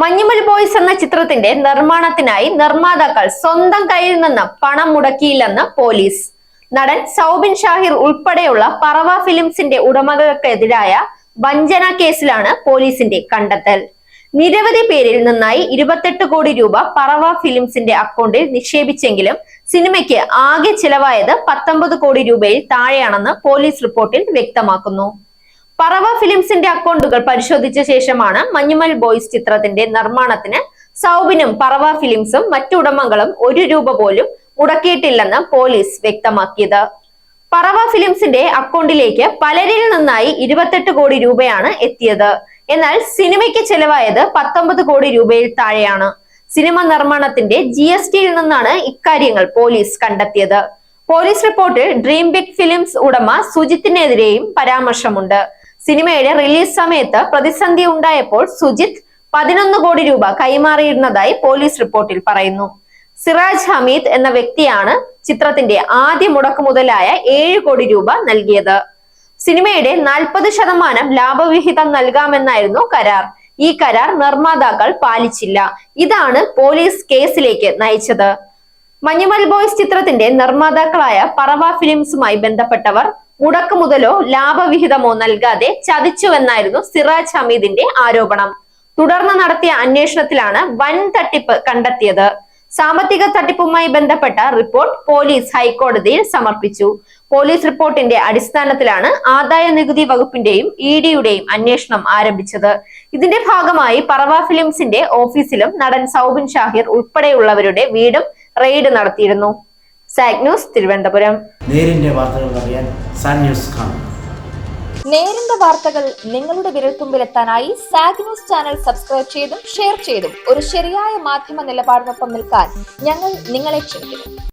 Manjummel boys എന്ന ചിത്രത്തിന്റെ നിർമ്മാണത്തിനായി നിർമ്മാതാക്കൾ സ്വന്തം കയ്യിൽ നിന്ന് പണം മുടക്കിയില്ലെന്ന് പോലീസ്. നടൻ സൗബിൻ ഷാഹിർ ഉൾപ്പെടെയുള്ള പറവ ഫിലിംസിന്റെ ഉടമകൾക്കെതിരായ വഞ്ചന കേസിലാണ് പോലീസിന്റെ കണ്ടെത്തൽ. നിരവധി പേരിൽ നിന്നായി 28 കോടി രൂപ പറവ ഫിലിംസിന്റെ അക്കൗണ്ടിൽ നിക്ഷേപിച്ചെങ്കിലും സിനിമയ്ക്ക് ആകെ ചിലവായത് 19 കോടി രൂപയിൽ താഴെയാണെന്ന് പോലീസ് റിപ്പോർട്ടിൽ വ്യക്തമാക്കുന്നു. പറവ ഫിലിംസിന്റെ അക്കൗണ്ടുകൾ പരിശോധിച്ച ശേഷമാണ് മഞ്ഞുമൽ ബോയ്സ് ചിത്രത്തിന്റെ നിർമ്മാണത്തിന് സൗബിനും പറവ ഫിലിംസും മറ്റു ഉടമകളും 1 രൂപ പോലും മുടക്കിയിട്ടില്ലെന്ന് പോലീസ് വ്യക്തമാക്കിയത്. പറവ ഫിലിംസിന്റെ അക്കൗണ്ടിലേക്ക് പലരിൽ നിന്നായി 28 കോടി രൂപയാണ് എത്തിയത്. എന്നാൽ സിനിമയ്ക്ക് ചെലവായത് 19 കോടി രൂപയിൽ താഴെയാണ്. സിനിമ നിർമ്മാണത്തിന്റെ GSTയിൽ നിന്നാണ് ഇക്കാര്യങ്ങൾ പോലീസ് കണ്ടെത്തിയത്. പോലീസ് റിപ്പോർട്ടിൽ ഡ്രീം ബിഗ് ഫിലിംസ് ഉടമ സുജിത്തിനെതിരെയും പരാമർശമുണ്ട്. സിനിമയുടെ റിലീസ് സമയത്ത് പ്രതിസന്ധി ഉണ്ടായപ്പോൾ സുജിത്ത് 11 കോടി രൂപ കൈമാറിയിരുന്നതായി പോലീസ് റിപ്പോർട്ടിൽ പറയുന്നു. സിറാജ് ഹമീദ് എന്ന വ്യക്തിയാണ് ചിത്രത്തിന്റെ ആദ്യ മുടക്കുമുതലായ 7 കോടി രൂപ നൽകിയത്. സിനിമയുടെ 40% ലാഭവിഹിതം നൽകാമെന്നായിരുന്നു കരാർ. ഈ കരാർ നിർമ്മാതാക്കൾ പാലിച്ചില്ല. ഇതാണ് പോലീസ് കേസിലേക്ക് നയിച്ചത്. മഞ്ഞുമൽ ബോയ്സ് ചിത്രത്തിന്റെ നിർമ്മാതാക്കളായ പറവ ഫിലിംസുമായി ബന്ധപ്പെട്ടവർ മുടക്കുമുതലോ ലാഭവിഹിതമോ നൽകാതെ ചതിച്ചുവെന്നായിരുന്നു സിറാജ് ഹമീദിന്റെ ആരോപണം. തുടർന്ന് നടത്തിയ അന്വേഷണത്തിലാണ് വൻ തട്ടിപ്പ് കണ്ടെത്തിയത്. സാമ്പത്തിക തട്ടിപ്പുമായി ബന്ധപ്പെട്ട റിപ്പോർട്ട് പോലീസ് ഹൈക്കോടതിയിൽ സമർപ്പിച്ചു. പോലീസ് റിപ്പോർട്ടിന്റെ അടിസ്ഥാനത്തിലാണ് ആദായ നികുതി വകുപ്പിന്റെയും EDയുടെയും അന്വേഷണം ആരംഭിച്ചത്. ഇതിന്റെ ഭാഗമായി പറവ ഫിലിംസിന്റെ ഓഫീസിലും നടൻ സൗബിൻ ഷാഹിർ ഉൾപ്പെടെയുള്ളവരുടെ വീടും റെയ്ഡ് നടത്തിയിരുന്നു. Zag news, Thiruvananthapuram. നേരിന്റെ വാർത്തകൾ അറിയാൻ സാഗ് ന്യൂസ് കാണും. നേരിന്റെ വാർത്തകൾ നിങ്ങളുടെ വിരൽത്തുമ്പിലെത്താനായി സാഗ് ന്യൂസ് ചാനൽ സബ്സ്ക്രൈബ് ചെയ്തും ഷെയർ ചെയ്തും ഒരു ശരിയായ മാധ്യമ നിലപാടിനൊപ്പം നിൽക്കാൻ ഞങ്ങൾ നിങ്ങളെ ക്ഷണിക്കുന്നു.